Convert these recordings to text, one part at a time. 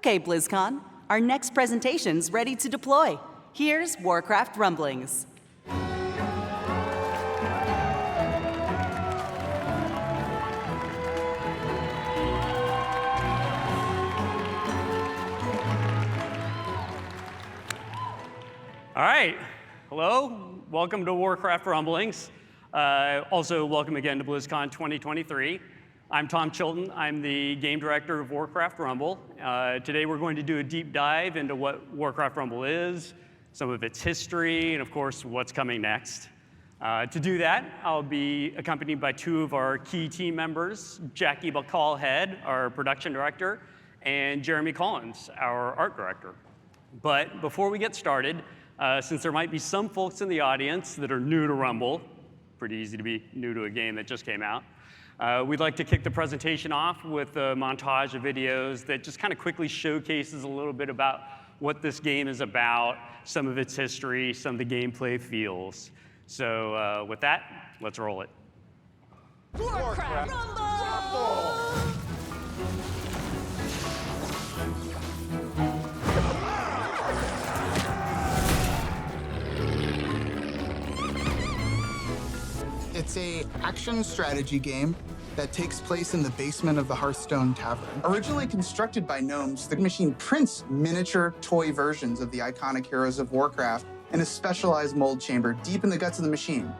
Okay, BlizzCon, our next presentation's ready to deploy. Here's Warcraft Rumblings. All right, hello, welcome to Warcraft Rumblings. Also, welcome again to BlizzCon 2023. I'm Tom Chilton, I'm the game director of Warcraft Rumble. Today we're going to do a deep dive into what Warcraft Rumble is, some of its history, and of course, what's coming next. To do that, I'll be accompanied by two of our key team members, Jackie Bacall-Head, our production director, and Jeremy Collins, our art director. But before we get started, since there might be some folks in the audience that are new to Rumble, pretty easy to be new to a game that just came out, we'd like to kick the presentation off with a montage of videos that just kind of quickly showcases a little bit about what this game is about, some of its history, some of the gameplay feels. So with that, let's roll it. Warcraft Rumble! It's a action strategy game that takes place in the basement of the Hearthstone Tavern. Originally constructed by gnomes, the machine prints miniature toy versions of the iconic heroes of Warcraft in a specialized mold chamber deep in the guts of the machine.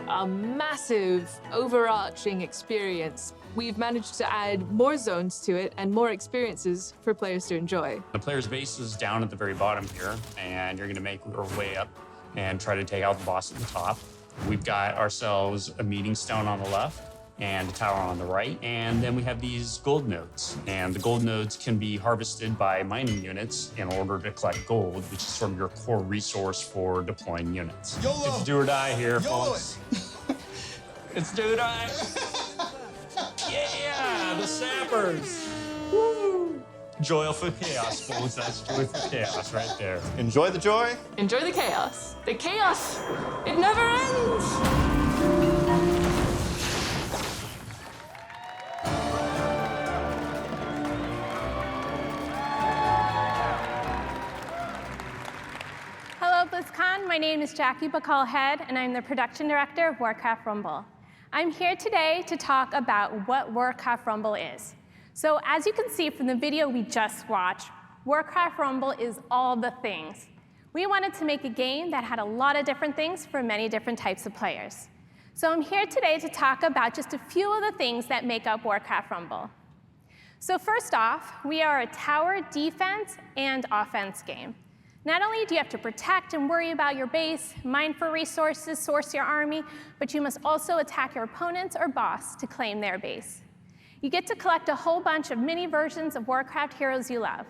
A massive, overarching experience. We've managed to add more zones to it and more experiences for players to enjoy. The player's base is down at the very bottom here, and you're going to make your way up and try to take out the boss at the top. We've got ourselves a meeting stone on the left and a tower on the right. And then we have these gold nodes. And the gold nodes can be harvested by mining units in order to collect gold, which is sort of your core resource for deploying units. YOLO! It's do or die here, YOLO folks. It's do or die. Yeah, the sappers. Woo! Joyful chaos, folks. That's joyful chaos right there. Enjoy the joy. Enjoy the chaos. The chaos, it never ends! Hello, BlizzCon. My name is Jackie Bacall-Head, and I'm the production director of Warcraft Rumble. I'm here today to talk about what Warcraft Rumble is. So as you can see from the video we just watched, Warcraft Rumble is all the things. We wanted to make a game that had a lot of different things for many different types of players. So I'm here today to talk about just a few of the things that make up Warcraft Rumble. So first off, we are a tower defense and offense game. Not only do you have to protect and worry about your base, mine for resources, source your army, but you must also attack your opponents or boss to claim their base. You get to collect a whole bunch of mini versions of Warcraft heroes you love.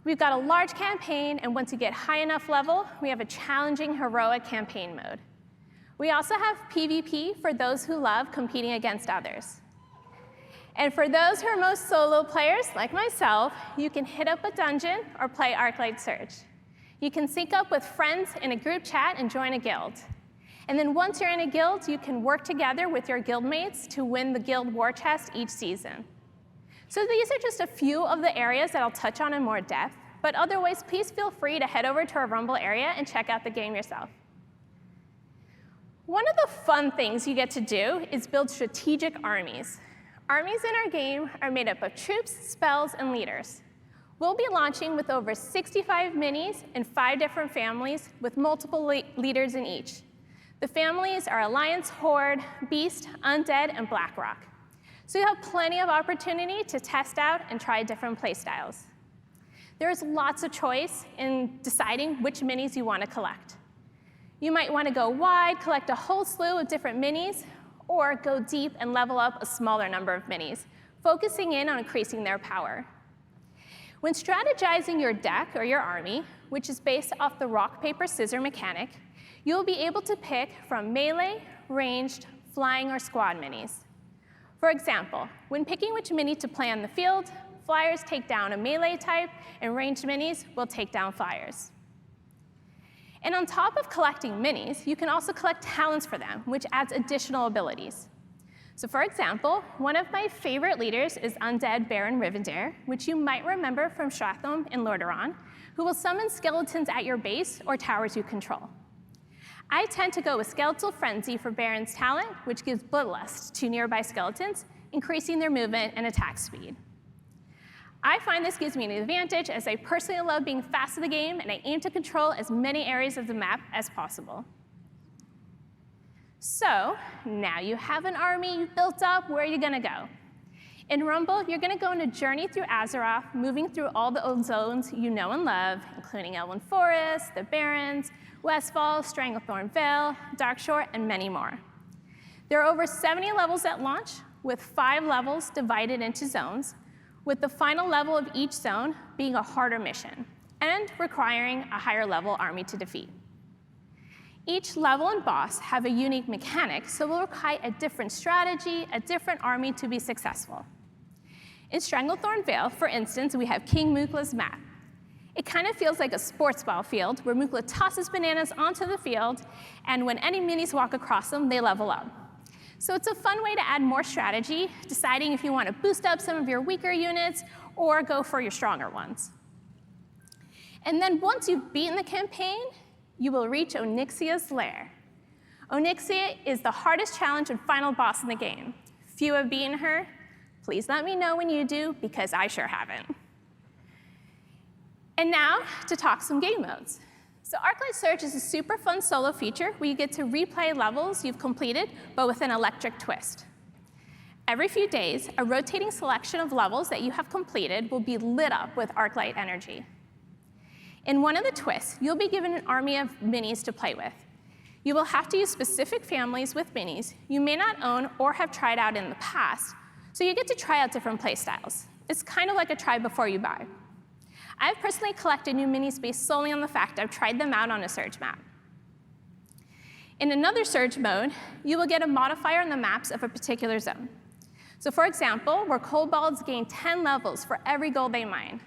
We've got a large campaign, and once you get high enough level, we have a challenging heroic campaign mode. We also have PvP for those who love competing against others. And for those who are most solo players, like myself, you can hit up a dungeon or play Arclight Surge. You can sync up with friends in a group chat and join a guild. And then once you're in a guild, you can work together with your guildmates to win the guild war chest each season. So these are just a few of the areas that I'll touch on in more depth, but otherwise, please feel free to head over to our Rumble area and check out the game yourself. One of the fun things you get to do is build strategic armies. Armies in our game are made up of troops, spells, and leaders. We'll be launching with over 65 minis in 5 different families with multiple leaders in each. The families are Alliance, Horde, Beast, Undead, and Blackrock. So you have plenty of opportunity to test out and try different playstyles. There's lots of choice in deciding which minis you want to collect. You might want to go wide, collect a whole slew of different minis, or go deep and level up a smaller number of minis, focusing in on increasing their power. When strategizing your deck or your army, which is based off the rock, paper, scissors mechanic, you'll be able to pick from melee, ranged, flying, or squad minis. For example, when picking which mini to play on the field, flyers take down a melee type, and ranged minis will take down flyers. And on top of collecting minis, you can also collect talents for them, which adds additional abilities. So for example, one of my favorite leaders is Undead Baron Rivendare, which you might remember from Stratham in Lordaeron, who will summon skeletons at your base or towers you control. I tend to go with Skeletal Frenzy for Baron's talent, which gives Bloodlust to nearby skeletons, increasing their movement and attack speed. I find this gives me an advantage as I personally love being fast in the game and I aim to control as many areas of the map as possible. So now you have an army built up, where are you gonna go? In Rumble, you're gonna go on a journey through Azeroth, moving through all the old zones you know and love, including Elwynn Forest, the Barrens, Westfall, Stranglethorn Vale, Darkshore, and many more. There are over 70 levels at launch, with 5 levels divided into zones, with the final level of each zone being a harder mission, and requiring a higher level army to defeat. Each level and boss have a unique mechanic, so will require a different strategy, a different army to be successful. In Stranglethorn Vale, for instance, we have King Mookla's map. It kind of feels like a sports ball field where Mookla tosses bananas onto the field, and when any minis walk across them, they level up. So it's a fun way to add more strategy, deciding if you want to boost up some of your weaker units or go for your stronger ones. And then once you've beaten the campaign, you will reach Onyxia's lair. Onyxia is the hardest challenge and final boss in the game. Few have beaten her. Please let me know when you do, because I sure haven't. And now to talk some game modes. So Arclight Surge is a super fun solo feature where you get to replay levels you've completed, but with an electric twist. Every few days, a rotating selection of levels that you have completed will be lit up with Arclight energy. In one of the twists, you'll be given an army of minis to play with. You will have to use specific families with minis you may not own or have tried out in the past, so you get to try out different play styles. It's kind of like a try before you buy. I've personally collected new minis based solely on the fact I've tried them out on a Surge map. In another Surge mode, you will get a modifier on the maps of a particular zone. So for example, where kobolds gain 10 levels for every gold they mine.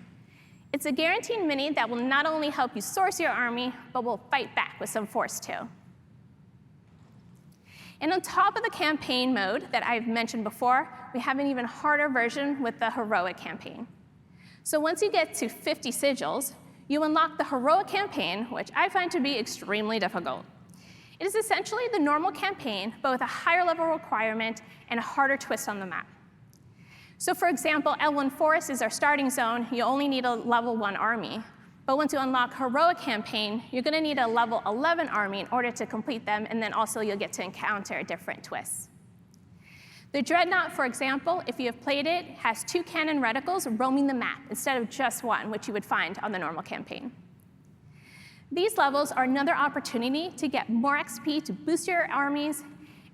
It's a guaranteed mini that will not only help you source your army, but will fight back with some force too. And on top of the campaign mode that I've mentioned before, we have an even harder version with the heroic campaign. So once you get to 50 sigils, you unlock the heroic campaign, which I find to be extremely difficult. It is essentially the normal campaign, but with a higher level requirement and a harder twist on the map. So for example, Elwynn Forest is our starting zone. You only need a level 1 army. But once you unlock Heroic Campaign, you're going to need a level 11 army in order to complete them, and then also you'll get to encounter different twists. The Dreadnought, for example, if you have played it, has 2 cannon reticles roaming the map instead of just 1, which you would find on the normal campaign. These levels are another opportunity to get more XP to boost your armies,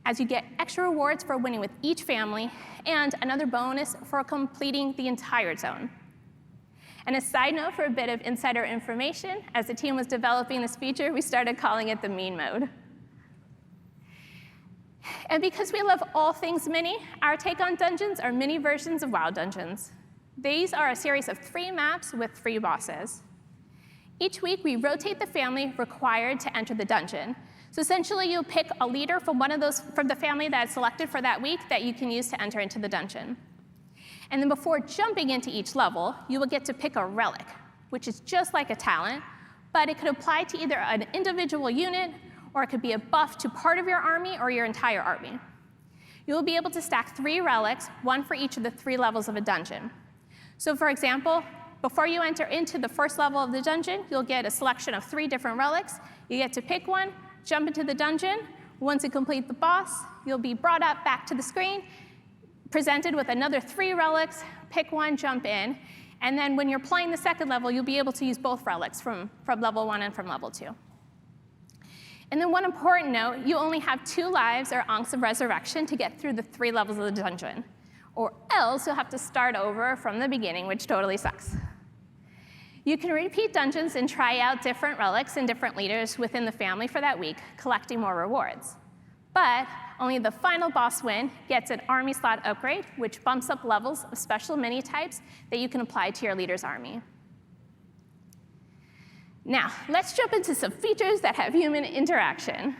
as you get extra rewards for winning with each family, and another bonus for completing the entire zone. And a side note for a bit of insider information, as the team was developing this feature, we started calling it the mean mode. And because we love all things mini, our take on dungeons are mini versions of WoW Dungeons. These are a series of 3 maps with 3 bosses. Each week, we rotate the family required to enter the dungeon. So essentially, you'll pick a leader from from the family that's selected for that week that you can use to enter into the dungeon. And then before jumping into each level, you will get to pick a relic, which is just like a talent, but it could apply to either an individual unit, or it could be a buff to part of your army or your entire army. You will be able to stack 3 relics, 1 for each of the 3 levels of a dungeon. So for example, before you enter into the first level of the dungeon, you'll get a selection of 3 different relics. You get to pick one, jump into the dungeon. Once you complete the boss, you'll be brought up back to the screen, presented with another 3 relics, pick one, jump in. And then when you're playing the second level, you'll be able to use both relics from level 1 and from level 2. And then one important note, you only have 2 lives or Ankhs of Resurrection to get through the 3 levels of the dungeon. Or else you'll have to start over from the beginning, which totally sucks. You can repeat dungeons and try out different relics and different leaders within the family for that week, collecting more rewards. But only the final boss win gets an army slot upgrade, which bumps up levels of special mini types that you can apply to your leader's army. Now, let's jump into some features that have human interaction.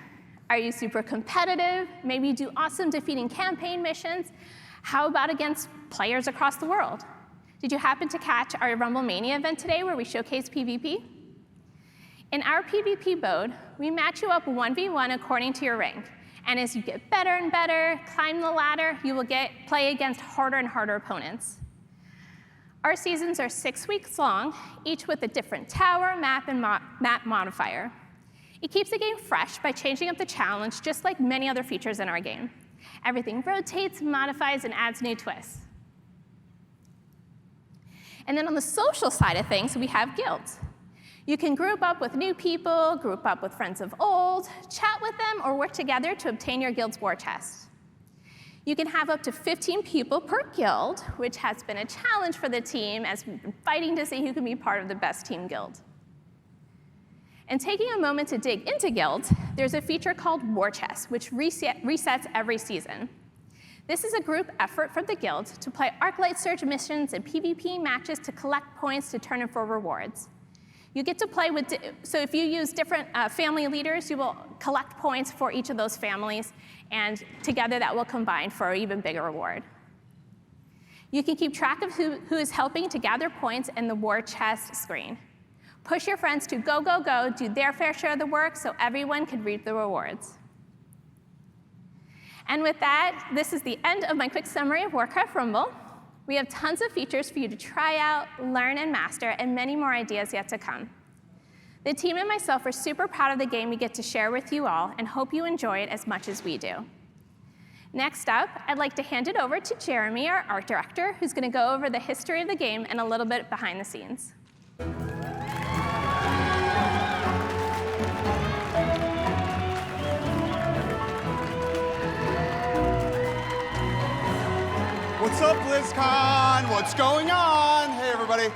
Are you super competitive? Maybe you do awesome defeating campaign missions. How about against players across the world? Did you happen to catch our Rumble Mania event today where we showcase PvP? In our PvP mode, we match you up 1v1 according to your rank. And as you get better and better, climb the ladder, you will play against harder and harder opponents. Our seasons are 6 weeks long, each with a different tower, map, and map modifier. It keeps the game fresh by changing up the challenge, just like many other features in our game. Everything rotates, modifies, and adds new twists. And then on the social side of things, we have guilds. You can group up with new people, group up with friends of old, chat with them, or work together to obtain your guild's war chest. You can have up to 15 people per guild, which has been a challenge for the team as we've been fighting to see who can be part of the best team guild. And taking a moment to dig into guilds, there's a feature called War Chest, which resets every season. This is a group effort from the guild to play Arclight Surge missions and PvP matches to collect points to turn in for rewards. You get to play with, so if you use different family leaders, you will collect points for each of those families, and together that will combine for an even bigger reward. You can keep track of who is helping to gather points in the War Chest screen. Push your friends to go, go, go, do their fair share of the work so everyone can reap the rewards. And with that, this is the end of my quick summary of Warcraft Rumble. We have tons of features for you to try out, learn, and master, and many more ideas yet to come. The team and myself are super proud of the game we get to share with you all and hope you enjoy it as much as we do. Next up, I'd like to hand it over to Jeremy, our art director, who's going to go over the history of the game and a little bit behind the scenes. What's up, BlizzCon? What's going on? Hey, everybody.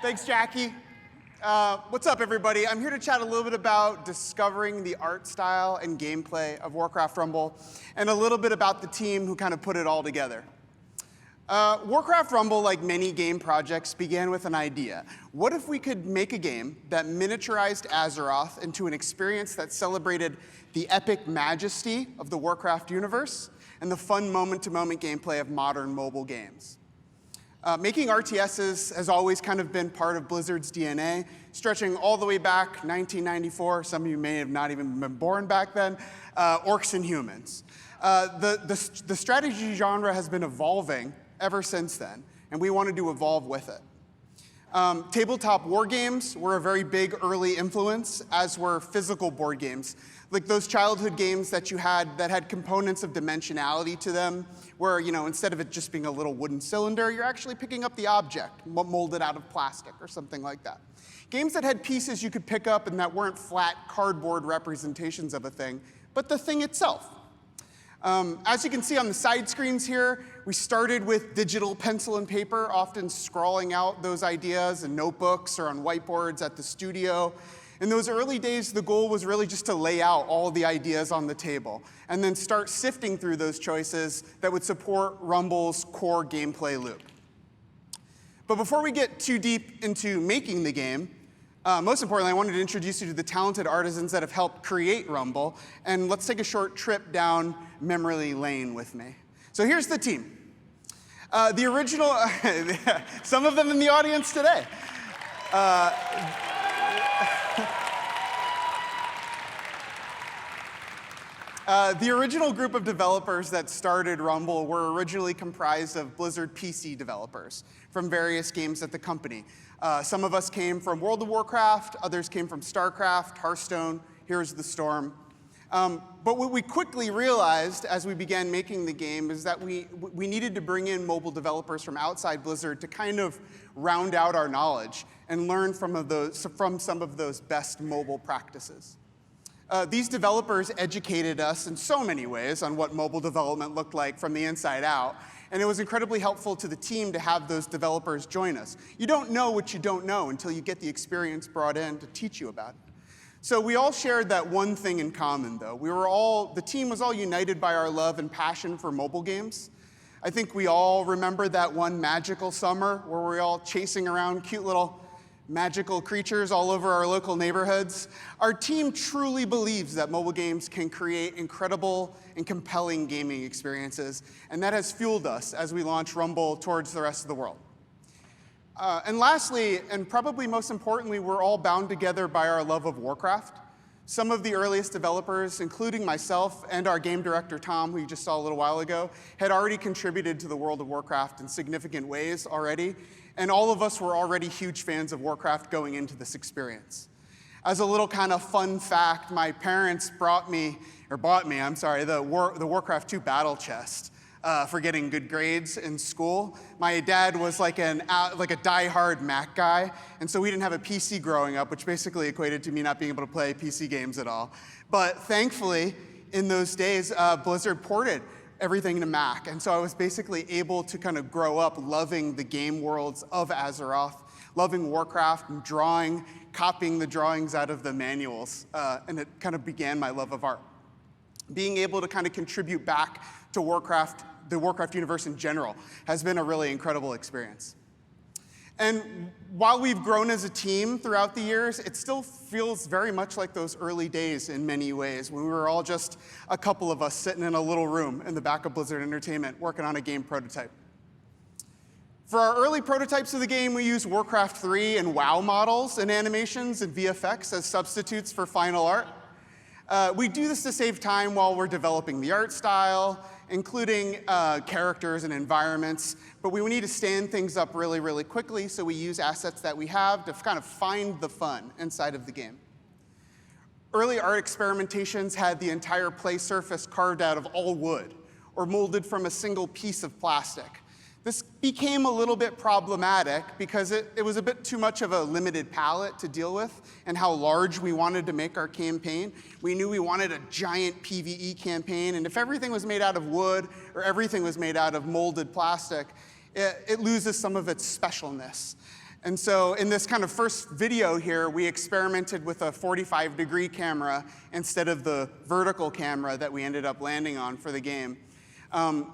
Thanks, Jackie. What's up, everybody? I'm here to chat a little bit about discovering the art style and gameplay of Warcraft Rumble, and a little bit about the team who kind of put it all together. Warcraft Rumble, like many game projects, began with an idea. What if we could make a game that miniaturized Azeroth into an experience that celebrated the epic majesty of the Warcraft universe and the fun moment-to-moment gameplay of modern mobile games? Making RTSs has always kind of been part of Blizzard's DNA, stretching all the way back 1994. Some of you may have not even been born back then. Orcs and humans. The strategy genre has been evolving ever since then, and we wanted to evolve with it. Tabletop war games were a very big early influence, as were physical board games, like those childhood games that you had that had components of dimensionality to them, where, you know, instead of it just being a little wooden cylinder, you're actually picking up the object, molded out of plastic or something like that. Games that had pieces you could pick up and that weren't flat cardboard representations of a thing, but the thing itself. As you can see on the side screens here, we started with digital pencil and paper, often scrawling out those ideas in notebooks or on whiteboards at the studio. In those early days, the goal was really just to lay out all the ideas on the table and then start sifting through those choices that would support Rumble's core gameplay loop. But before we get too deep into making the game, most importantly, I wanted to introduce you to the talented artisans that have helped create Rumble, and let's take a short trip down memory lane with me. So here's the team. The original, some of them in the audience today. The original group of developers that started Rumble were originally comprised of Blizzard PC developers from various games at the company. Some of us came from World of Warcraft, others came from StarCraft, Hearthstone, Heroes of the Storm. But what we quickly realized as we began making the game is that we needed to bring in mobile developers from outside Blizzard to kind of round out our knowledge and learn from some of those best mobile practices. These developers educated us in so many ways on what mobile development looked like from the inside out, and it was incredibly helpful to the team to have those developers join us. You don't know what you don't know until you get the experience brought in to teach you about it. So we all shared that one thing in common, though. The team was all united by our love and passion for mobile games. I think we all remember that one magical summer where we were all chasing around cute little magical creatures all over our local neighborhoods, our team truly believes that mobile games can create incredible and compelling gaming experiences, and that has fueled us as we launch Rumble towards the rest of the world. And lastly, and probably most importantly, we're all bound together by our love of Warcraft. Some of the earliest developers, including myself and our game director, Tom, who you just saw a little while ago, had already contributed to the world of Warcraft in significant ways already, and all of us were already huge fans of Warcraft going into this experience. As a little kind of fun fact, my parents bought me, the Warcraft 2 battle chest for getting good grades in school. My dad was like a die-hard Mac guy, and so we didn't have a PC growing up, which basically equated to me not being able to play PC games at all. But thankfully, in those days, Blizzard ported everything to Mac, and so I was basically able to kind of grow up loving the game worlds of Azeroth, loving Warcraft, and copying the drawings out of the manuals, and it kind of began my love of art. Being able to kind of contribute back to Warcraft, the Warcraft universe in general, has been a really incredible experience. And while we've grown as a team throughout the years, it still feels very much like those early days in many ways, when we were all just a couple of us sitting in a little room in the back of Blizzard Entertainment working on a game prototype. For our early prototypes of the game, we used Warcraft 3 and WoW models and animations and VFX as substitutes for final art. We do this to save time while we're developing the art style, including characters and environments, but we need to stand things up really, really quickly, so we use assets that we have to kind of find the fun inside of the game. Early art experimentations had the entire play surface carved out of all wood or molded from a single piece of plastic. This became a little bit problematic because it was a bit too much of a limited palette to deal with and how large we wanted to make our campaign. We knew we wanted a giant PvE campaign, and if everything was made out of wood or everything was made out of molded plastic, it loses some of its specialness. And so in this kind of first video here, we experimented with a 45-degree camera instead of the vertical camera that we ended up landing on for the game.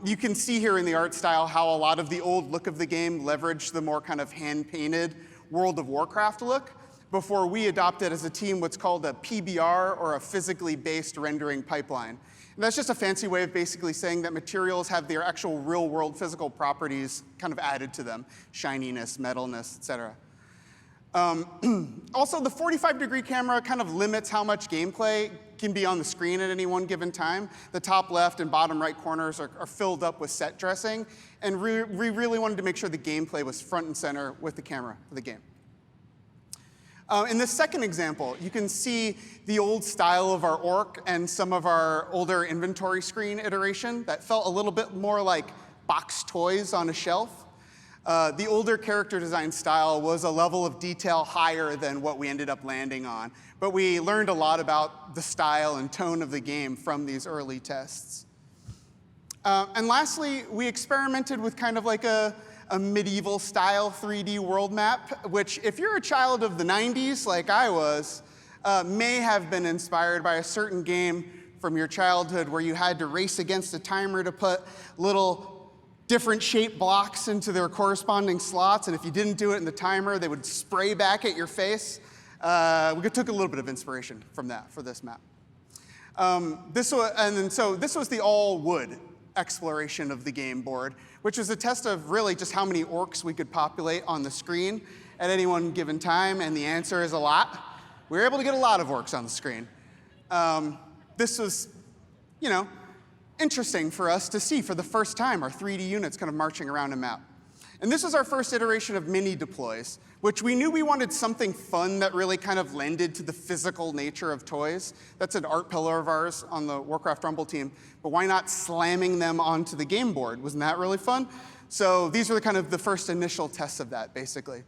You can see here in the art style how a lot of the old look of the game leveraged the more kind of hand-painted World of Warcraft look before we adopted as a team what's called a PBR, or a physically based rendering pipeline. And that's just a fancy way of basically saying that materials have their actual real-world physical properties kind of added to them: shininess, metalness, etc. Also, the 45-degree camera kind of limits how much gameplay can be on the screen at any one given time. The top left and bottom right corners are filled up with set dressing, and we really wanted to make sure the gameplay was front and center with the camera for the game. In this second example, you can see the old style of our orc and some of our older inventory screen iteration that felt a little bit more like boxed toys on a shelf. The older character design style was a level of detail higher than what we ended up landing on, but we learned a lot about the style and tone of the game from these early tests. And lastly, we experimented with kind of like a medieval style 3D world map, which, if you're a child of the 90s like I was, may have been inspired by a certain game from your childhood where you had to race against a timer to put little different shaped blocks into their corresponding slots, and if you didn't do it in the timer, they would spray back at your face. We took a little bit of inspiration from that for this map. This was the all-wood exploration of the game board, which was a test of really just how many orcs we could populate on the screen at any one given time, and the answer is a lot. We were able to get a lot of orcs on the screen. This was, interesting for us to see for the first time our 3D units kind of marching around a map. And this was our first iteration of mini deploys, which we knew we wanted something fun that really kind of lended to the physical nature of toys. That's an art pillar of ours on the Warcraft Rumble team, but why not slamming them onto the game board? Wasn't that really fun? So these were kind of the first initial tests of that, basically.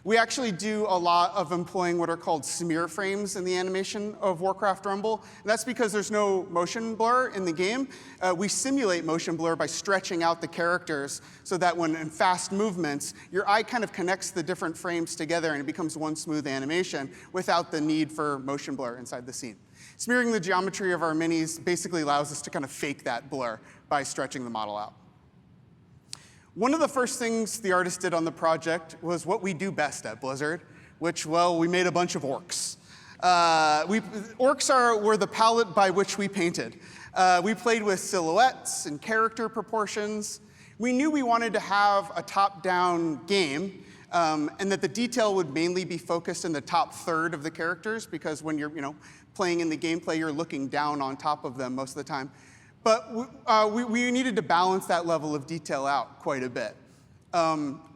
We actually do a lot of employing what are called smear frames in the animation of Warcraft Rumble. And that's because there's no motion blur in the game. We simulate motion blur by stretching out the characters so that when in fast movements, your eye kind of connects the different frames together and it becomes one smooth animation without the need for motion blur inside the scene. Smearing the geometry of our minis basically allows us to kind of fake that blur by stretching the model out. One of the first things the artist did on the project was what we do best at Blizzard, which, well, we made a bunch of orcs. Orcs were the palette by which we painted. We played with silhouettes and character proportions. We knew we wanted to have a top-down game, and that the detail would mainly be focused in the top third of the characters, because when you're playing in the gameplay, you're looking down on top of them most of the time. But we needed to balance that level of detail out quite a bit.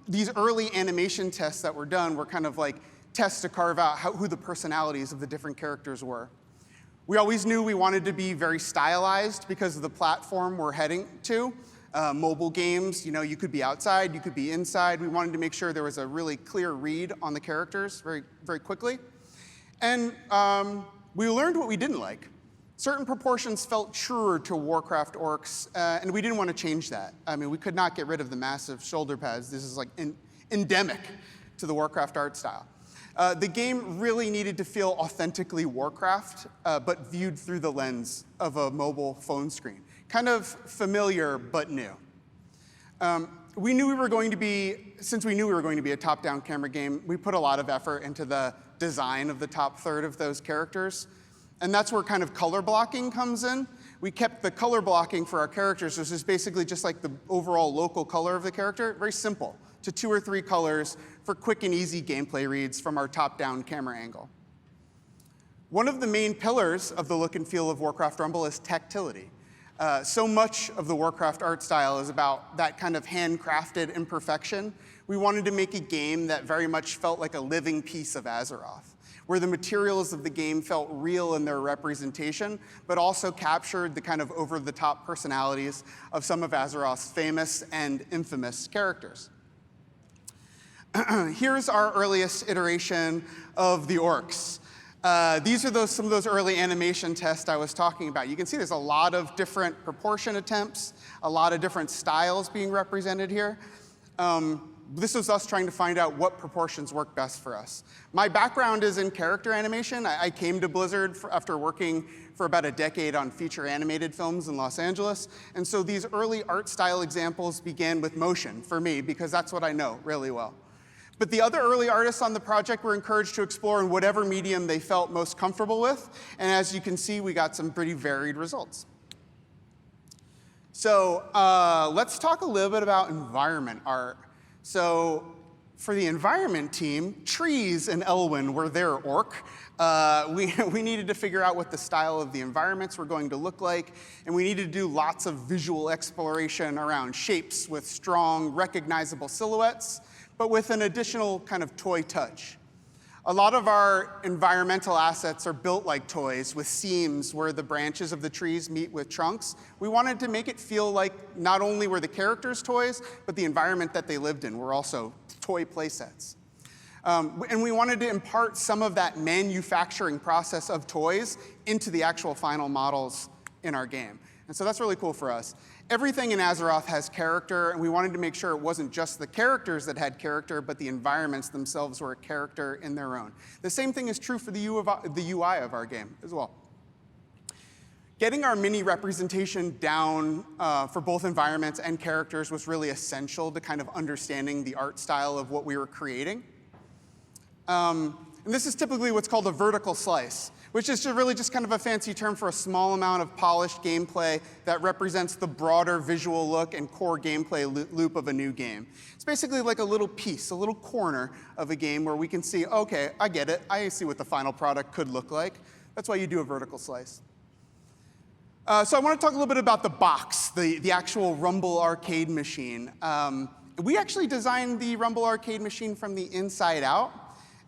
These early animation tests that were done were kind of like tests to carve out who the personalities of the different characters were. We always knew we wanted to be very stylized because of the platform we're heading to. Mobile games, you could be outside, you could be inside. We wanted to make sure there was a really clear read on the characters very, very quickly. And we learned what we didn't like. Certain proportions felt truer to Warcraft orcs, and we didn't want to change that. I mean, we could not get rid of the massive shoulder pads. This is like endemic to the Warcraft art style. The game really needed to feel authentically Warcraft, but viewed through the lens of a mobile phone screen. Kind of familiar, but new. Since we knew we were going to be a top-down camera game, we put a lot of effort into the design of the top third of those characters. And that's where kind of color blocking comes in. We kept the color blocking for our characters, which is basically just like the overall local color of the character, very simple, to 2 or 3 colors for quick and easy gameplay reads from our top-down camera angle. One of the main pillars of the look and feel of Warcraft Rumble is tactility. So much of the Warcraft art style is about that kind of handcrafted imperfection. We wanted to make a game that very much felt like a living piece of Azeroth, where the materials of the game felt real in their representation, but also captured the kind of over-the-top personalities of some of Azeroth's famous and infamous characters. Here's our earliest iteration of the orcs. These are some of those early animation tests I was talking about. You can see there's a lot of different proportion attempts, a lot of different styles being represented here. This was us trying to find out what proportions work best for us. My background is in character animation. I came to Blizzard after working for about a decade on feature animated films in Los Angeles. And so these early art style examples began with motion for me, because that's what I know really well. But the other early artists on the project were encouraged to explore in whatever medium they felt most comfortable with. And as you can see, we got some pretty varied results. So let's talk a little bit about environment art. So for the environment team, trees and Elwyn were their orc. We needed to figure out what the style of the environments were going to look like, and we needed to do lots of visual exploration around shapes with strong, recognizable silhouettes, but with an additional kind of toy touch. A lot of our environmental assets are built like toys, with seams where the branches of the trees meet with trunks. We wanted to make it feel like not only were the characters toys, but the environment that they lived in were also toy playsets. And we wanted to impart some of that manufacturing process of toys into the actual final models in our game. And so that's really cool for us. Everything in Azeroth has character, and we wanted to make sure it wasn't just the characters that had character, but the environments themselves were a character in their own. The same thing is true for the UI of our game as well. Getting our mini representation down for both environments and characters was really essential to kind of understanding the art style of what we were creating. And this is typically what's called a vertical slice, which is really just kind of a fancy term for a small amount of polished gameplay that represents the broader visual look and core gameplay loop of a new game. It's basically like a little piece, a little corner of a game where we can see, okay, I get it. I see what the final product could look like. That's why you do a vertical slice. So I want to talk a little bit about the box, the actual Rumble arcade machine. We actually designed the Rumble arcade machine from the inside out.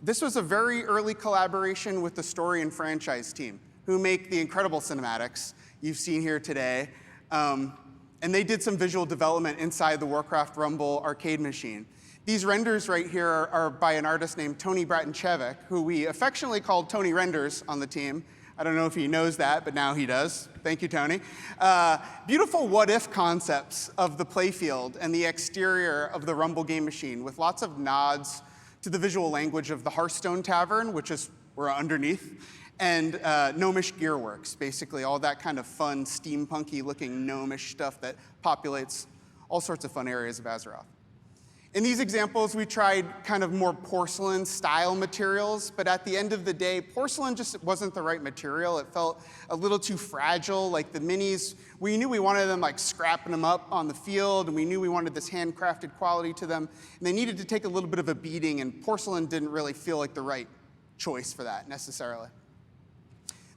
This was a very early collaboration with the story and franchise team, who make the incredible cinematics you've seen here today. And they did some visual development inside the Warcraft Rumble arcade machine. These renders right here are by an artist named Tony Bratinchevich, who we affectionately called Tony Renders on the team. I don't know if he knows that, but now he does. Thank you, Tony. Beautiful what-if concepts of the playfield and the exterior of the Rumble game machine, with lots of nods to the visual language of the Hearthstone Tavern, which is we're underneath, and gnomish gearworks, basically all that kind of fun, steampunky looking gnomish stuff that populates all sorts of fun areas of Azeroth. In these examples, we tried kind of more porcelain-style materials, but at the end of the day, porcelain just wasn't the right material. It felt a little too fragile. Like the minis, we knew we wanted them like scrapping them up on the field, and we knew we wanted this handcrafted quality to them, and they needed to take a little bit of a beating, and porcelain didn't really feel like the right choice for that necessarily.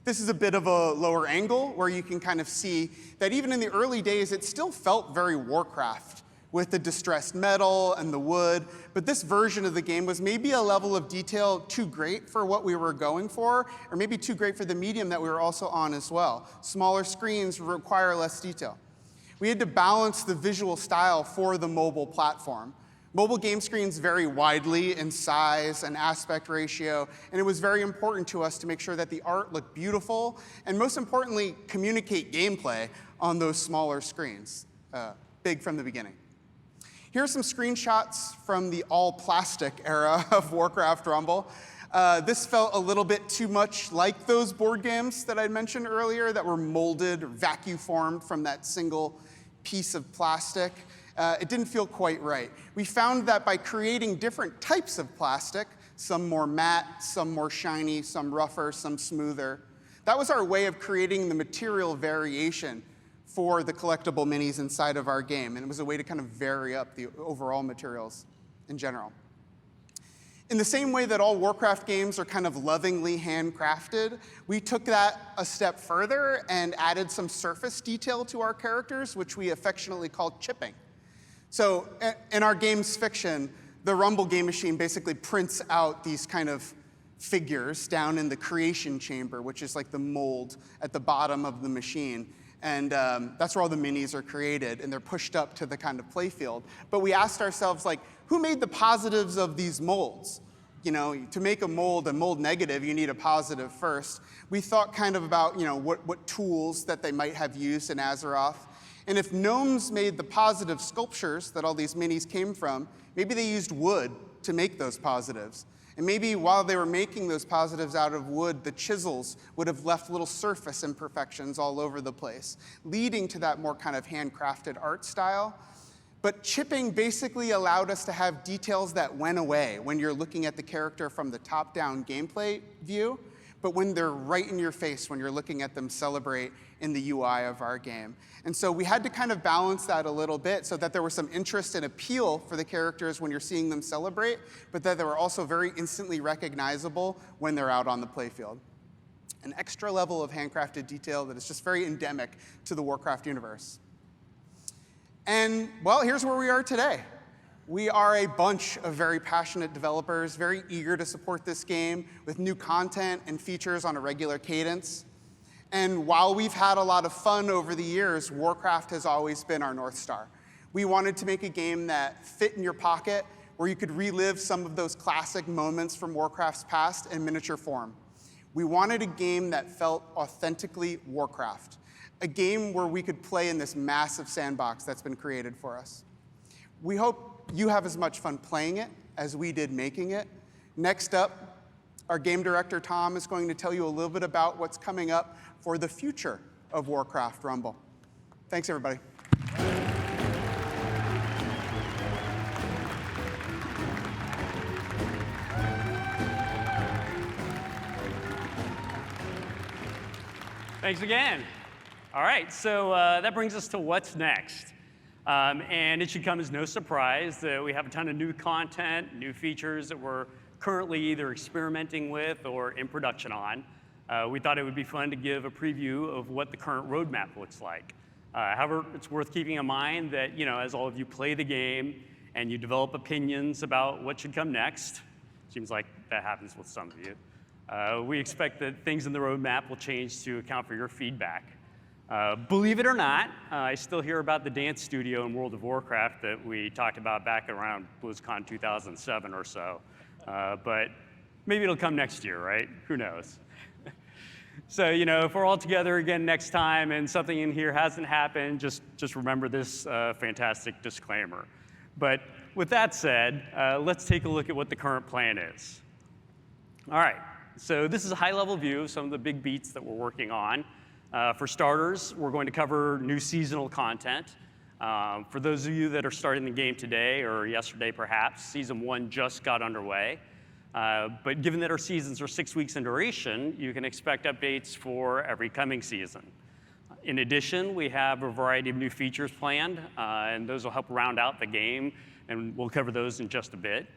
This is a bit of a lower angle where you can kind of see that even in the early days, it still felt very Warcraft, with the distressed metal and the wood, but this version of the game was maybe a level of detail too great for what we were going for, or maybe too great for the medium that we were also on as well. Smaller screens require less detail. We had to balance the visual style for the mobile platform. Mobile game screens vary widely in size and aspect ratio, and it was very important to us to make sure that the art looked beautiful, and most importantly, communicate gameplay on those smaller screens, big from the beginning. Here are some screenshots from the all-plastic era of Warcraft Rumble. This felt a little bit too much like those board games that I mentioned earlier that were molded or vacuum-formed from that single piece of plastic. It didn't feel quite right. We found that by creating different types of plastic, some more matte, some more shiny, some rougher, some smoother, that was our way of creating the material variation for the collectible minis inside of our game, and it was a way to kind of vary up the overall materials in general. In the same way that all Warcraft games are kind of lovingly handcrafted, we took that a step further and added some surface detail to our characters, which we affectionately call chipping. So in our game's fiction, the Rumble game machine basically prints out these kind of figures down in the creation chamber, which is like the mold at the bottom of the machine. And that's where all the minis are created, and they're pushed up to the kind of playfield. But we asked ourselves, like, who made the positives of these molds? You know, to make a mold negative, you need a positive first. We thought kind of about, you know, what tools that they might have used in Azeroth. And if gnomes made the positive sculptures that all these minis came from, maybe they used wood to make those positives. And maybe while they were making those positives out of wood, the chisels would have left little surface imperfections all over the place, leading to that more kind of handcrafted art style. But chipping basically allowed us to have details that went away when you're looking at the character from the top-down gameplay view, but when they're right in your face when you're looking at them celebrate in the UI of our game. And so we had to kind of balance that a little bit so that there was some interest and appeal for the characters when you're seeing them celebrate, but that they were also very instantly recognizable when they're out on the playfield. An extra level of handcrafted detail that is just very endemic to the Warcraft universe. And, well, here's where we are today. We are a bunch of very passionate developers, very eager to support this game with new content and features on a regular cadence. And while we've had a lot of fun over the years, Warcraft has always been our North Star. We wanted to make a game that fit in your pocket, where you could relive some of those classic moments from Warcraft's past in miniature form. We wanted a game that felt authentically Warcraft, a game where we could play in this massive sandbox that's been created for us. We hope you have as much fun playing it as we did making it. Next up, our game director, Tom, is going to tell you a little bit about what's coming up for the future of Warcraft Rumble. Thanks, everybody. Thanks again. All right, so that brings us to what's next. And it should come as no surprise that we have a ton of new content, new features that we're currently either experimenting with or in production on. We thought it would be fun to give a preview of what the current roadmap looks like. However, it's worth keeping in mind that, you know, as all of you play the game and you develop opinions about what should come next, seems like that happens with some of you, we expect that things in the roadmap will change to account for your feedback. Believe it or not, I still hear about the dance studio in World of Warcraft that we talked about back around BlizzCon 2007 or so. But maybe it'll come next year, right? Who knows? So, you know, if we're all together again next time and something in here hasn't happened, just remember this fantastic disclaimer. But with that said, let's take a look at what the current plan is. All right, so this is a high-level view of some of the big beats that we're working on. For starters, we're going to cover new seasonal content. For those of you that are starting the game today or yesterday perhaps, Season 1 just got underway. But given that our seasons are 6 weeks in duration, you can expect updates for every coming season. In addition, we have a variety of new features planned, and those will help round out the game, and we'll cover those in just a bit.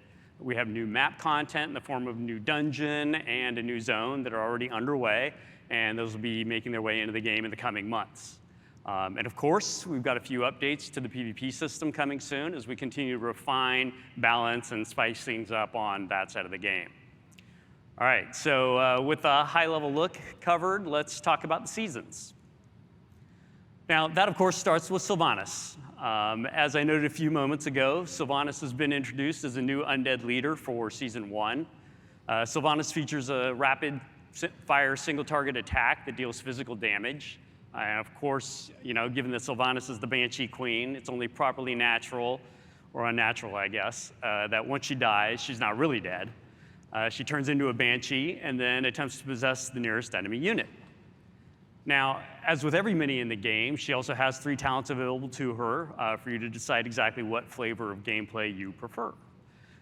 We have new map content in the form of a new dungeon and a new zone that are already underway, and those will be making their way into the game in the coming months. And of course, we've got a few updates to the PvP system coming soon as we continue to refine, balance, and spice things up on that side of the game. All right, so with a high-level look covered, let's talk about the seasons. Now, that, of course, starts with Sylvanas. As I noted a few moments ago, Sylvanas has been introduced as a new undead leader for Season 1. Sylvanas features a rapid-fire single-target attack that deals physical damage. And of course, given that Sylvanas is the Banshee Queen, it's only properly natural, or unnatural, I guess, that once she dies, she's not really dead. She turns into a Banshee and then attempts to possess the nearest enemy unit. Now, as with every mini in the game, she also has 3 talents available to her for you to decide exactly what flavor of gameplay you prefer.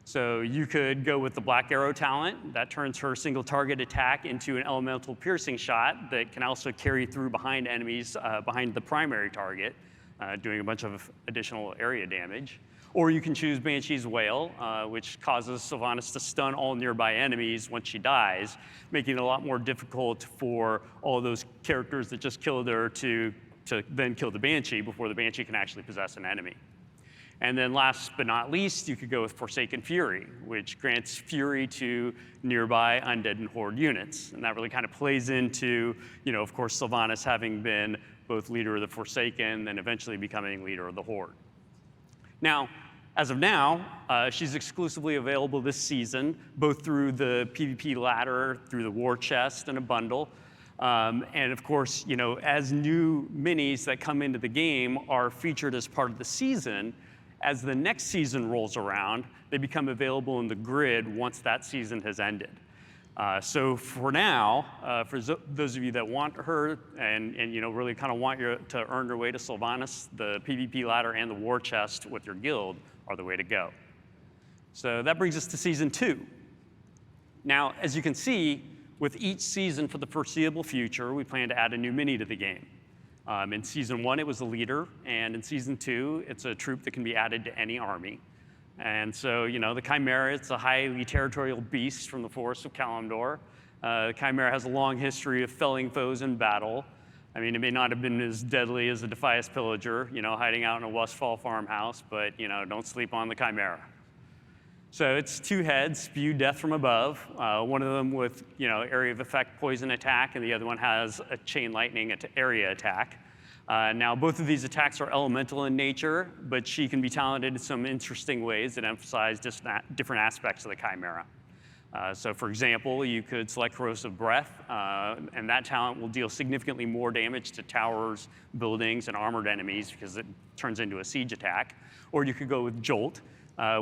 So you could go with the Black Arrow talent. That turns her single target attack into an elemental piercing shot that can also carry through behind enemies behind the primary target, doing a bunch of additional area damage. Or you can choose Banshee's Wail, which causes Sylvanas to stun all nearby enemies once she dies, making it a lot more difficult for all those characters that just killed her to then kill the Banshee before the Banshee can actually possess an enemy. And then last but not least, you could go with Forsaken Fury, which grants Fury to nearby undead and horde units. And that really kind of plays into, of course, Sylvanas having been both leader of the Forsaken and eventually becoming leader of the Horde. Now, as of now, she's exclusively available this season, both through the PvP ladder, through the war chest, and a bundle. And of course, as new minis that come into the game are featured as part of the season, as the next season rolls around, they become available in the grid once that season has ended. So for now, for those of you that want her and really kind of want to earn your way to Sylvanas, the PvP ladder and the war chest with your guild are the way to go. So that brings us to Season 2. Now, as you can see, with each season for the foreseeable future, we plan to add a new mini to the game. In Season 1, it was a leader, and in Season 2, it's a troop that can be added to any army. And so, the Chimera, it's a highly territorial beast from the forests of Kalimdor. The Chimera has a long history of felling foes in battle. I mean, it may not have been as deadly as a Defias pillager, hiding out in a Westfall farmhouse, but, don't sleep on the Chimera. So it's 2 heads, spew death from above. One of them with, area of effect poison attack, and the other one has a chain lightning area attack. Now, both of these attacks are elemental in nature, but she can be talented in some interesting ways that emphasize different aspects of the Chimera. So for example, you could select Corrosive Breath, and that talent will deal significantly more damage to towers, buildings, and armored enemies because it turns into a siege attack. Or you could go with Jolt,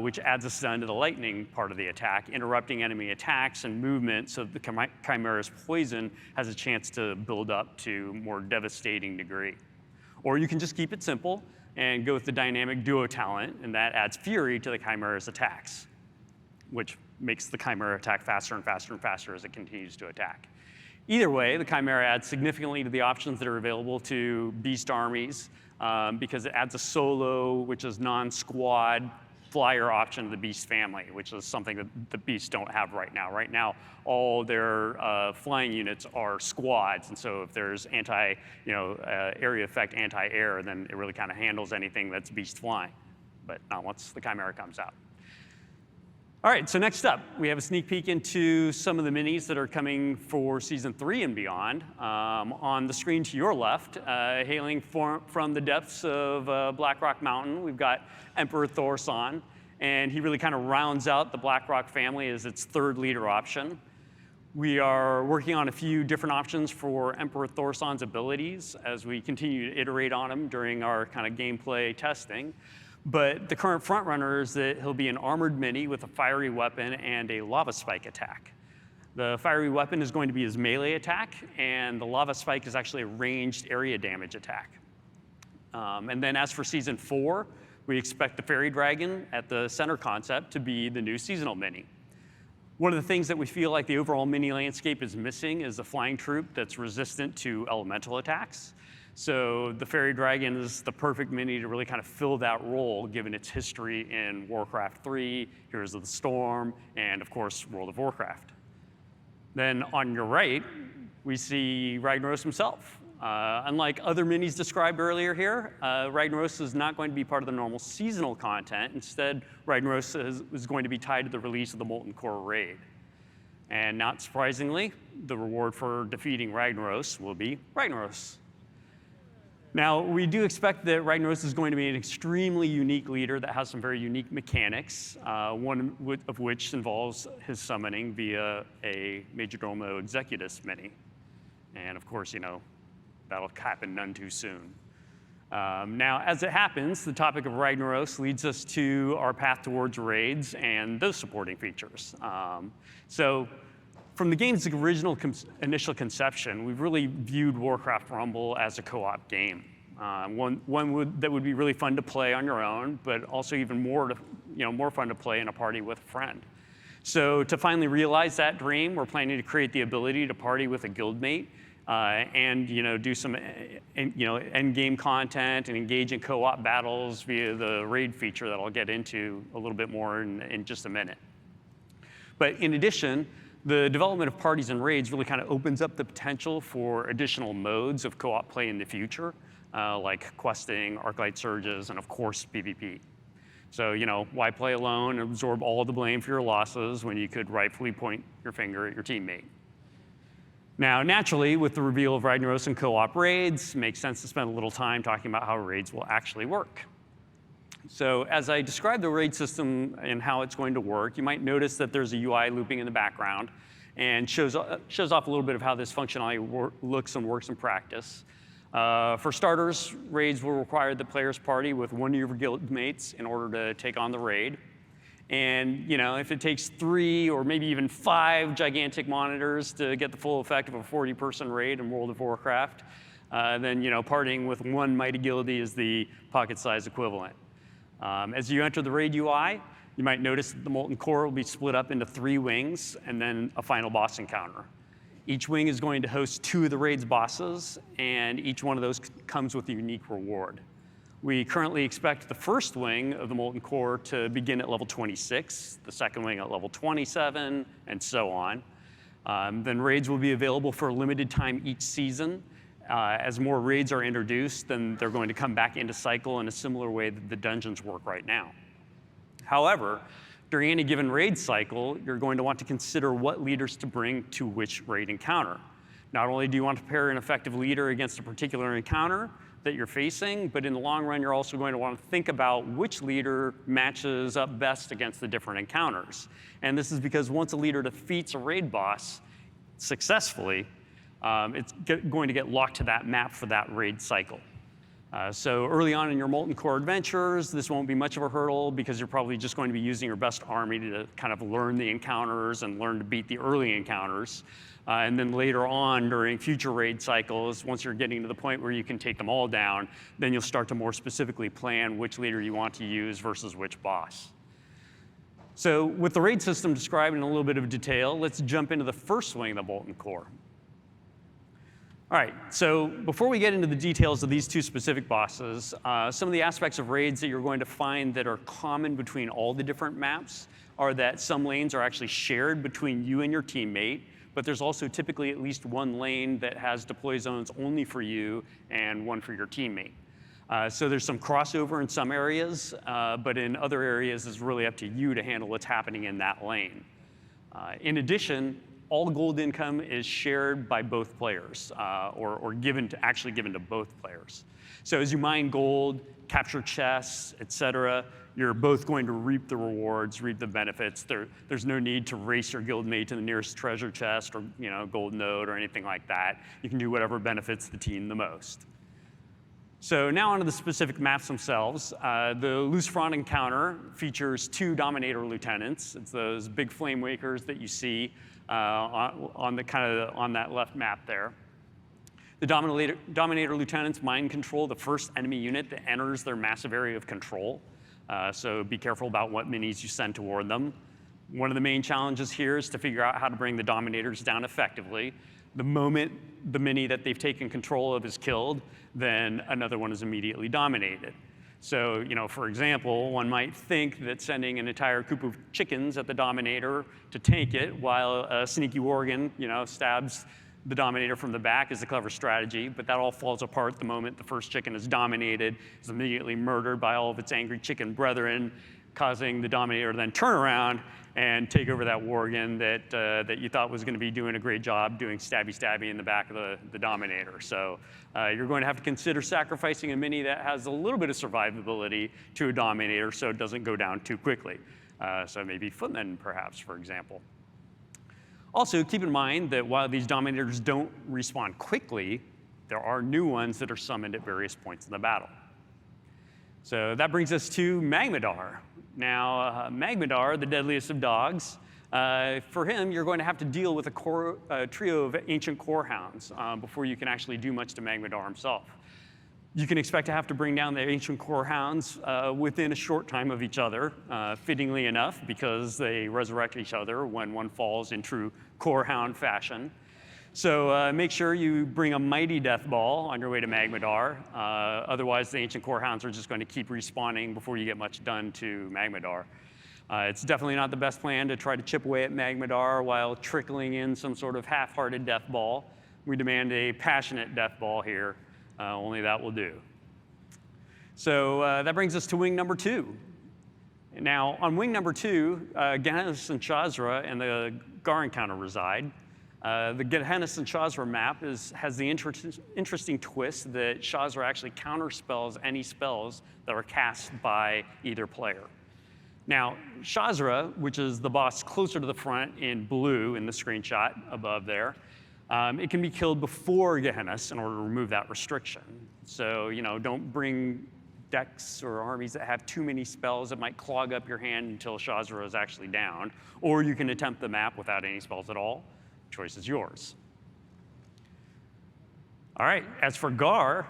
which adds a stun to the lightning part of the attack, interrupting enemy attacks and movement so that the Chimera's poison has a chance to build up to more devastating degree. Or you can just keep it simple and go with the Dynamic Duo talent, and that adds Fury to the Chimera's attacks, which makes the Chimera attack faster and faster and faster as it continues to attack. Either way, the Chimera adds significantly to the options that are available to Beast armies because it adds a solo, which is non-squad, flyer option to the Beast family, which is something that the Beasts don't have right now. Right now, all their flying units are squads, and so if there's area effect anti-air, then it really kind of handles anything that's Beast flying, but not once the Chimera comes out. All right, so next up, we have a sneak peek into some of the minis that are coming for Season 3 and beyond. On the screen to your left, hailing from the depths of Blackrock Mountain, we've got Emperor Thorson, and he really kind of rounds out the Blackrock family as its 3rd leader option. We are working on a few different options for Emperor Thorson's abilities as we continue to iterate on him during our kind of gameplay testing. But the current frontrunner is that he'll be an armored mini with a fiery weapon and a lava spike attack. The fiery weapon is going to be his melee attack, and the lava spike is actually a ranged area damage attack. And then as for Season 4, we expect the Fairy Dragon at the center concept to be the new seasonal mini. One of the things that we feel like the overall mini landscape is missing is a flying troop that's resistant to elemental attacks. So the Fairy Dragon is the perfect mini to really kind of fill that role, given its history in Warcraft 3, Heroes of the Storm, and of course, World of Warcraft. Then on your right, we see Ragnaros himself. Unlike other minis described earlier here, Ragnaros is not going to be part of the normal seasonal content. Instead, Ragnaros is going to be tied to the release of the Molten Core raid. And not surprisingly, the reward for defeating Ragnaros will be Ragnaros. Now, we do expect that Ragnaros is going to be an extremely unique leader that has some very unique mechanics, one of which involves his summoning via a Majordomo Executus mini. And of course, you know, that'll happen none too soon. Now, as it happens, the topic of Ragnaros leads us to our path towards raids and those supporting features. So from the game's original initial conception, we've really viewed Warcraft Rumble as a co-op game. One that would be really fun to play on your own, but also even more fun to play in a party with a friend. So to finally realize that dream, we're planning to create the ability to party with a guildmate and do some end game content and engage in co-op battles via the raid feature that I'll get into a little bit more in just a minute. But in addition, the development of parties and raids really kind of opens up the potential for additional modes of co-op play in the future, like questing, Arclight Surges, and of course PvP. So why play alone and absorb all the blame for your losses when you could rightfully point your finger at your teammate? Now, naturally, with the reveal of Ragnaros and co-op raids, it makes sense to spend a little time talking about how raids will actually work. So as I describe the raid system and how it's going to work, you might notice that there's a UI looping in the background and shows off a little bit of how this functionality looks and works in practice. For starters, raids will require the player's party with one of your guildmates in order to take on the raid. And if it takes 3 or maybe even 5 gigantic monitors to get the full effect of a 40-person raid in World of Warcraft, then partying with one mighty guildie is the pocket-sized equivalent. As you enter the raid UI, you might notice that the Molten Core will be split up into 3 wings and then a final boss encounter. Each wing is going to host 2 of the raid's bosses, and each one of those comes with a unique reward. We currently expect the first wing of the Molten Core to begin at level 26, the second wing at level 27, and so on. Then raids will be available for a limited time each season. As more raids are introduced, then they're going to come back into cycle in a similar way that the dungeons work right now. However, during any given raid cycle, you're going to want to consider what leaders to bring to which raid encounter. Not only do you want to pair an effective leader against a particular encounter that you're facing, but in the long run, you're also going to want to think about which leader matches up best against the different encounters. And this is because once a leader defeats a raid boss successfully, it's going to get locked to that map for that raid cycle. So early on in your Molten Core adventures, this won't be much of a hurdle because you're probably just going to be using your best army to kind of learn the encounters and learn to beat the early encounters. And then later on during future raid cycles, once you're getting to the point where you can take them all down, then you'll start to more specifically plan which leader you want to use versus which boss. So with the raid system described in a little bit of detail, let's jump into the first wing of the Molten Core. All right, so before we get into the details of these 2 specific bosses, some of the aspects of raids that you're going to find that are common between all the different maps are that some lanes are actually shared between you and your teammate, but there's also typically at least one lane that has deploy zones only for you and one for your teammate. So there's some crossover in some areas, but in other areas, it's really up to you to handle what's happening in that lane. In addition, all gold income is shared by both players, or actually given to both players. So as you mine gold, capture chests, etc., you're both going to reap the rewards, reap the benefits. There's no need to race your guildmate to the nearest treasure chest or gold node or anything like that. You can do whatever benefits the team the most. So now onto the specific maps themselves. The Luciferon encounter features 2 Dominator Lieutenants. It's those big flame wakers that you see on that left map there. The Dominator lieutenants mind control the first enemy unit that enters their massive area of control. So be careful about what minis you send toward them. One of the main challenges here is to figure out how to bring the Dominators down effectively. The moment the mini that they've taken control of is killed, then another one is immediately dominated. So, for example, one might think that sending an entire coop of chickens at the Dominator to tank it while a sneaky Worgen, stabs the Dominator from the back is a clever strategy, but that all falls apart the moment the first chicken is dominated, is immediately murdered by all of its angry chicken brethren, causing the Dominator to then turn around and take over that Worgen that you thought was going to be doing a great job doing stabby in the back of the Dominator. So you're going to have to consider sacrificing a mini that has a little bit of survivability to a Dominator so it doesn't go down too quickly. So maybe Footmen, perhaps, for example. Also, keep in mind that while these Dominators don't respawn quickly, there are new ones that are summoned at various points in the battle. So that brings us to Magmadar. Now, Magmadar, the deadliest of dogs, for him, you're going to have to deal with a trio of ancient core hounds before you can actually do much to Magmadar himself. You can expect to have to bring down the ancient core hounds within a short time of each other, fittingly enough, because they resurrect each other when one falls in true core hound fashion. So make sure you bring a mighty death ball on your way to Magmadar. Otherwise, the ancient core hounds are just going to keep respawning before you get much done to Magmadar. It's definitely not the best plan to try to chip away at Magmadar while trickling in some sort of half-hearted death ball. We demand a passionate death ball here. Only that will do. So that brings us to wing number 2. Now, on wing number 2, Gehenna and Shazra and the Gar encounter reside. The Gehenna and Shazra map has the interesting twist that Shazra actually counterspells any spells that are cast by either player. Now, Shazra, which is the boss closer to the front in blue in the screenshot above there, it can be killed before Gehenna in order to remove that restriction. So, don't bring decks or armies that have too many spells that might clog up your hand until Shazra is actually down. Or you can attempt the map without any spells at all. Choice is yours. All right, as for Gar,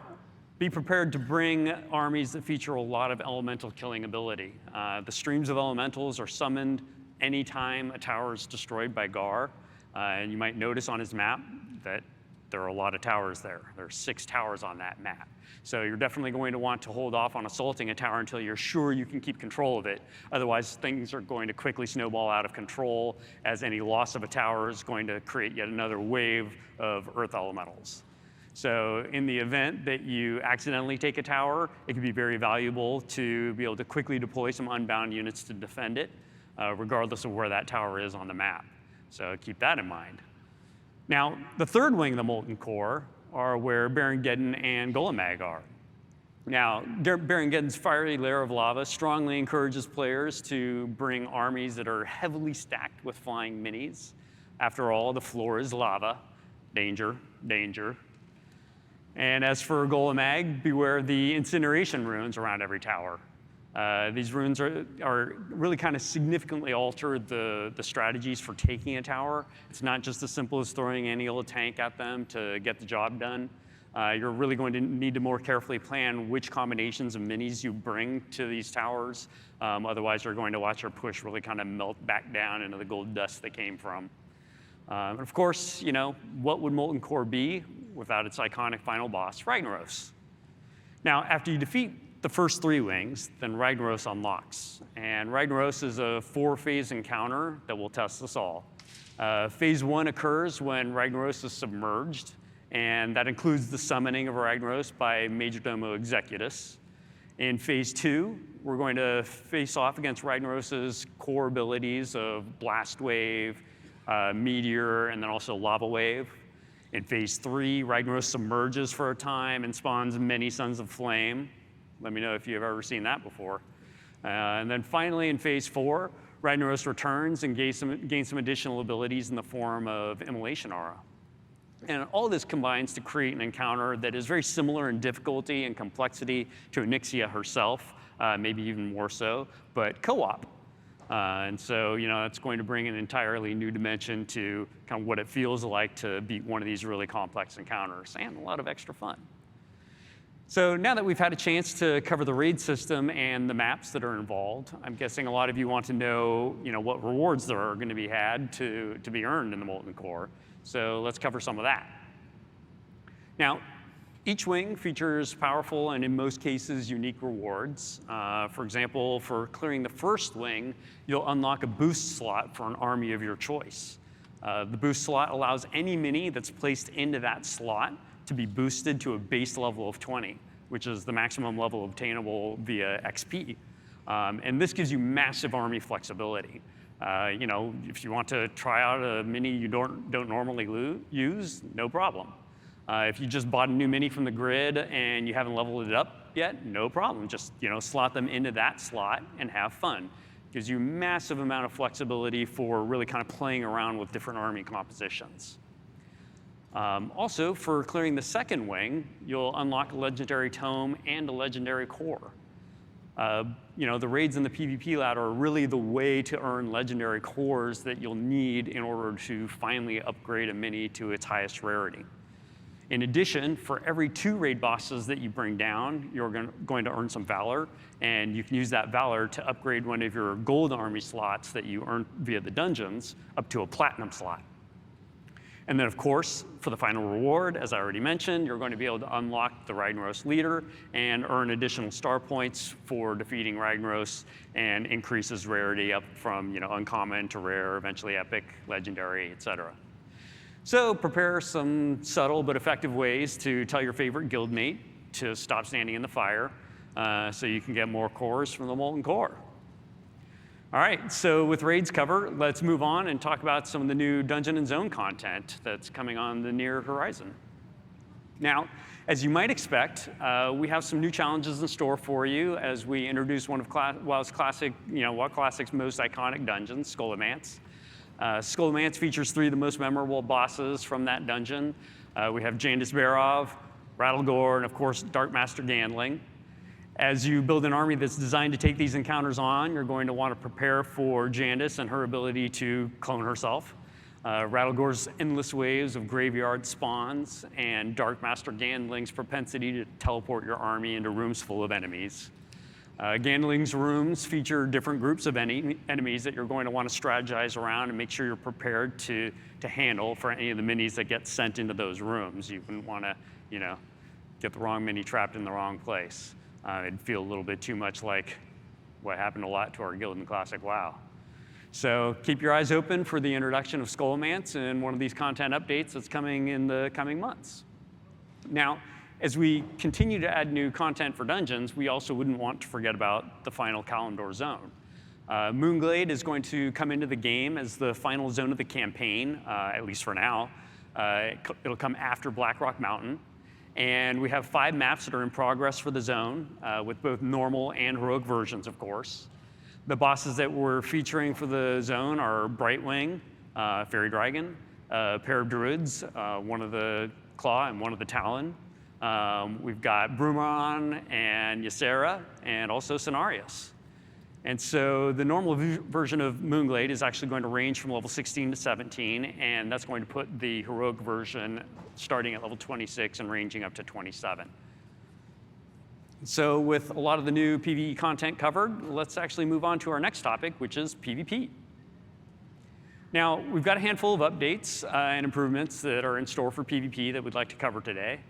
be prepared to bring armies that feature a lot of elemental killing ability. The streams of elementals are summoned anytime a tower is destroyed by Gar. And you might notice on his map that there are a lot of towers there. There are 6 towers on that map. So you're definitely going to want to hold off on assaulting a tower until you're sure you can keep control of it. Otherwise, things are going to quickly snowball out of control, as any loss of a tower is going to create yet another wave of earth elementals. So in the event that you accidentally take a tower, it can be very valuable to be able to quickly deploy some unbound units to defend it, regardless of where that tower is on the map. So keep that in mind. Now, the third wing of the Molten Core are where Baron Geddon and Golemag are. Now, Baron Geddon's fiery lair of lava strongly encourages players to bring armies that are heavily stacked with flying minis. After all, the floor is lava. Danger, danger. And as for Golemag, beware the incineration runes around every tower. These runes are really kind of significantly altered the strategies for taking a tower. It's not just as simple as throwing any old tank at them to get the job done. You're really going to need to more carefully plan which combinations of minis you bring to these towers. Otherwise, you're going to watch your push really kind of melt back down into the gold dust they came from. And of course, what would Molten Core be without its iconic final boss, Ragnaros? Now, after you defeat the first 3 wings, then Ragnaros unlocks. And Ragnaros is a 4-phase encounter that will test us all. Phase 1 occurs when Ragnaros is submerged, and that includes the summoning of Ragnaros by Majordomo Executus. In phase 2, we're going to face off against Ragnaros's core abilities of Blast Wave, Meteor, and then also Lava Wave. In phase 3, Ragnaros submerges for a time and spawns many Sons of Flame. Let me know if you've ever seen that before. And then finally, in phase 4, Ragnaros returns and gains some additional abilities in the form of Immolation Aura. And all this combines to create an encounter that is very similar in difficulty and complexity to Onyxia herself, maybe even more so, but co-op. And so, that's going to bring an entirely new dimension to kind of what it feels like to beat one of these really complex encounters, and a lot of extra fun. So now that we've had a chance to cover the raid system and the maps that are involved, I'm guessing a lot of you want to know, what rewards there are going to be had to be earned in the Molten Core. So let's cover some of that. Now, each wing features powerful and, in most cases, unique rewards. For example, for clearing the first wing, you'll unlock a boost slot for an army of your choice. The boost slot allows any mini that's placed into that slot to be boosted to a base level of 20, which is the maximum level obtainable via XP. And this gives you massive army flexibility. If you want to try out a mini you don't normally use, no problem. If you just bought a new mini from the grid and you haven't leveled it up yet, no problem. Just slot them into that slot and have fun. Gives you massive amount of flexibility for really kind of playing around with different army compositions. Also, for clearing the second wing, you'll unlock a legendary tome and a legendary core. The raids in the PvP ladder are really the way to earn legendary cores that you'll need in order to finally upgrade a mini to its highest rarity. In addition, for every 2 raid bosses that you bring down, you're going to earn some Valor, and you can use that Valor to upgrade one of your gold army slots that you earn via the dungeons up to a platinum slot. And then, of course, for the final reward, as I already mentioned, you're going to be able to unlock the Ragnaros leader and earn additional star points for defeating Ragnaros, and increases rarity up from uncommon to rare, eventually epic, legendary, etc. So prepare some subtle but effective ways to tell your favorite guildmate to stop standing in the fire so you can get more cores from the Molten Core. All right, so with raids covered, let's move on and talk about some of the new Dungeon and Zone content that's coming on the near horizon. Now, as you might expect, we have some new challenges in store for you as we introduce one of WoW Classic's most iconic dungeons, Scholomance. Scholomance features 3 of the most memorable bosses from that dungeon. We have Jandis Barov, Rattlegore, and of course, Darkmaster Gandling. As you build an army that's designed to take these encounters on, you're going to want to prepare for Jandis and her ability to clone herself, Rattlegore's endless waves of graveyard spawns, and Darkmaster Gandling's propensity to teleport your army into rooms full of enemies. Gandling's rooms feature different groups of enemies that you're going to want to strategize around and make sure you're prepared to handle for any of the minis that get sent into those rooms. You wouldn't want to, get the wrong mini trapped in the wrong place. It'd feel a little bit too much like what happened a lot to our guild in Classic WoW. So keep your eyes open for the introduction of Scholomance and one of these content updates that's coming in the coming months. Now, as we continue to add new content for dungeons, we also wouldn't want to forget about the final Kalimdor zone. Moonglade is going to come into the game as the final zone of the campaign, at least for now. It'll come after Blackrock Mountain. And we have 5 maps that are in progress for the zone, with both normal and heroic versions, of course. The bosses that we're featuring for the zone are Brightwing, Fairy Dragon, a pair of Druids, one of the Claw and one of the Talon. We've got Brumaron and Ysera, and also Cenarius. And so the normal version of Moonglade is actually going to range from level 16 to 17, and that's going to put the heroic version starting at level 26 and ranging up to 27. So with a lot of the new PvE content covered, let's actually move on to our next topic, which is PvP. Now, we've got a handful of updates and improvements that are in store for PvP that we'd like to cover today.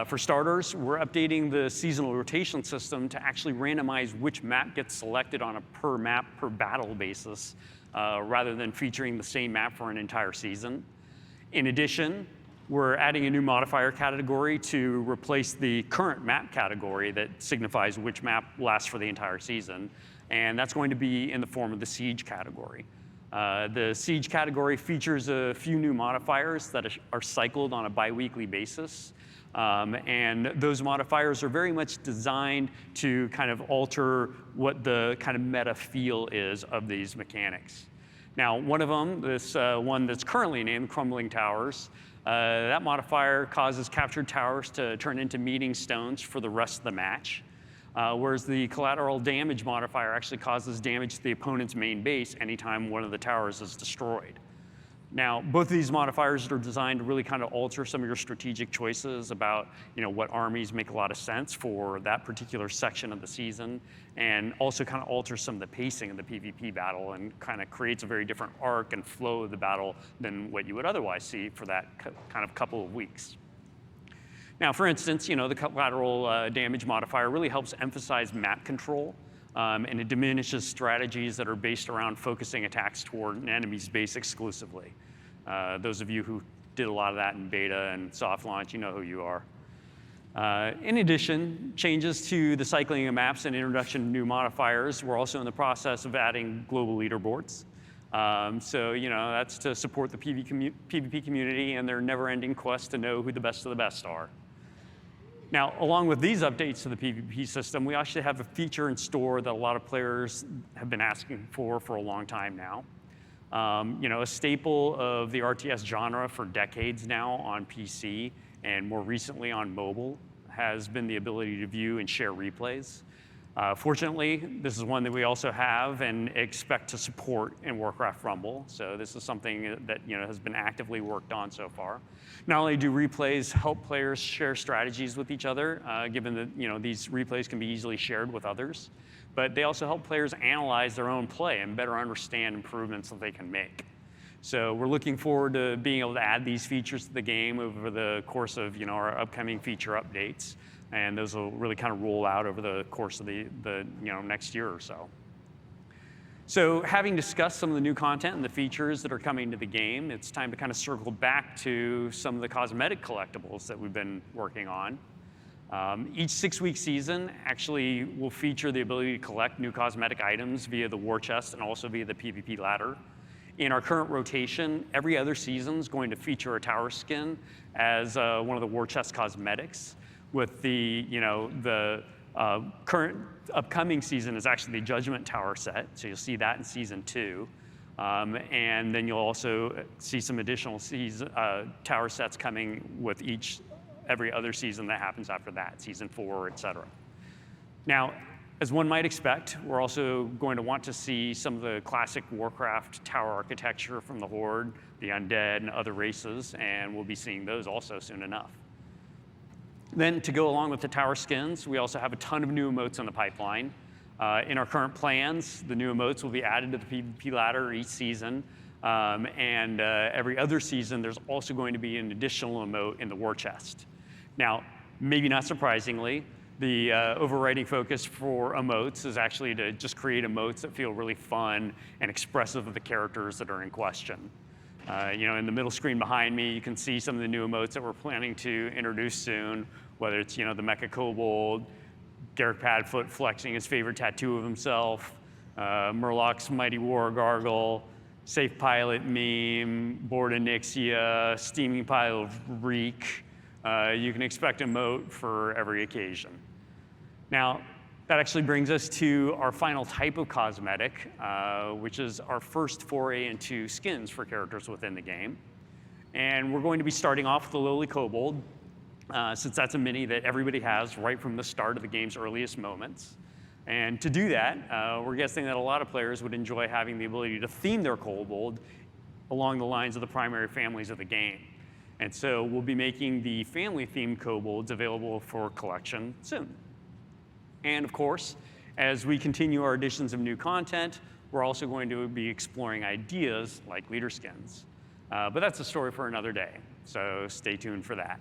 For starters, we're updating the seasonal rotation system to actually randomize which map gets selected on a per map, per battle basis, rather than featuring the same map for an entire season. In addition, we're adding a new modifier category to replace the current map category that signifies which map lasts for the entire season, and that's going to be in the form of the Siege category. The Siege category features a few new modifiers that are cycled on a bi-weekly basis. And those modifiers are very much designed to kind of alter what the kind of meta feel is of these mechanics. Now, one of them, this one that's currently named Crumbling Towers, that modifier causes captured towers to turn into meeting stones for the rest of the match. whereas the collateral damage modifier actually causes damage to the opponent's main base anytime one of the towers is destroyed. Now, both of these modifiers are designed to really kind of alter some of your strategic choices about what armies make a lot of sense for that particular section of the season, and also kind of alter some of the pacing of the PvP battle and kind of creates a very different arc and flow of the battle than what you would otherwise see for that kind of couple of weeks. Now, for instance, the collateral damage modifier really helps emphasize map control, and it diminishes strategies that are based around focusing attacks toward an enemy's base exclusively. Those of you who did a lot of that in beta and soft launch, you know who you are. In addition, changes to the cycling of maps and introduction of new modifiers. We're also in the process of adding global leaderboards. So that's to support the PvP community and their never-ending quest to know who the best of the best are. Now, along with these updates to the PvP system, we actually have a feature in store that a lot of players have been asking for a long time now. A staple of the RTS genre for decades now on PC and more recently on mobile has been the ability to view and share replays. Fortunately, this is one that we also have and expect to support in Warcraft Rumble. So this is something that has been actively worked on so far. Not only do replays help players share strategies with each other, given that these replays can be easily shared with others, but they also help players analyze their own play and better understand improvements that they can make. So we're looking forward to being able to add these features to the game over the course of our upcoming feature updates. And those will really kind of roll out over the course of the next year or so. So having discussed some of the new content and the features that are coming to the game, it's time to kind of circle back to some of the cosmetic collectibles that we've been working on. Each 6-week season actually will feature the ability to collect new cosmetic items via the war chest and also via the PvP ladder. In our current rotation, every other season is going to feature a tower skin as one of the war chest cosmetics. With the current upcoming season is actually the Judgment Tower set, so you'll see that in season 2, and then you'll also see some additional tower sets coming with every other season that happens after that, season 4, etc. Now, as one might expect, we're also going to want to see some of the classic Warcraft tower architecture from the Horde, the Undead, and other races, and we'll be seeing those also soon enough. Then to go along with the tower skins, we also have a ton of new emotes in the pipeline. In our current plans, the new emotes will be added to the PvP ladder each season. And every other season, there's also going to be an additional emote in the war chest. Now, maybe not surprisingly, the overriding focus for emotes is actually to just create emotes that feel really fun and expressive of the characters that are in question. In the middle screen behind me, you can see some of the new emotes that we're planning to introduce soon, whether it's the Mecha Kobold, Garrick Padfoot flexing his favorite tattoo of himself, Murloc's Mighty War Gargle, Safe Pilot meme, Board Nixia, Steaming Pile of Reek. You can expect a emote for every occasion. Now, that actually brings us to our final type of cosmetic, which is our first foray into skins for characters within the game. And we're going to be starting off with the Lowly Kobold, since that's a mini that everybody has right from the start of the game's earliest moments. And to do that, we're guessing that a lot of players would enjoy having the ability to theme their Kobold along the lines of the primary families of the game. And so we'll be making the family-themed Kobolds available for collection soon. And of course, as we continue our additions of new content, we're also going to be exploring ideas like leader skins. But that's a story for another day, so stay tuned for that.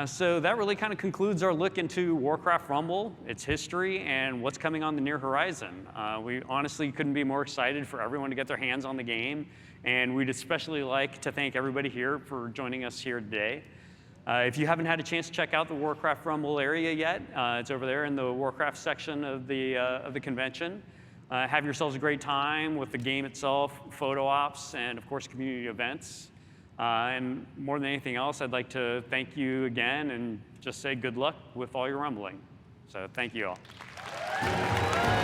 So that really kind of concludes our look into Warcraft Rumble, its history, and what's coming on the near horizon. We honestly couldn't be more excited for everyone to get their hands on the game, and we'd especially like to thank everybody here for joining us here today. If you haven't had a chance to check out the Warcraft Rumble area yet, it's over there in the Warcraft section of the convention. Have yourselves a great time with the game itself, photo ops, and of course community events. And more than anything else, I'd like to thank you again and just say good luck with all your rumbling. So thank you all.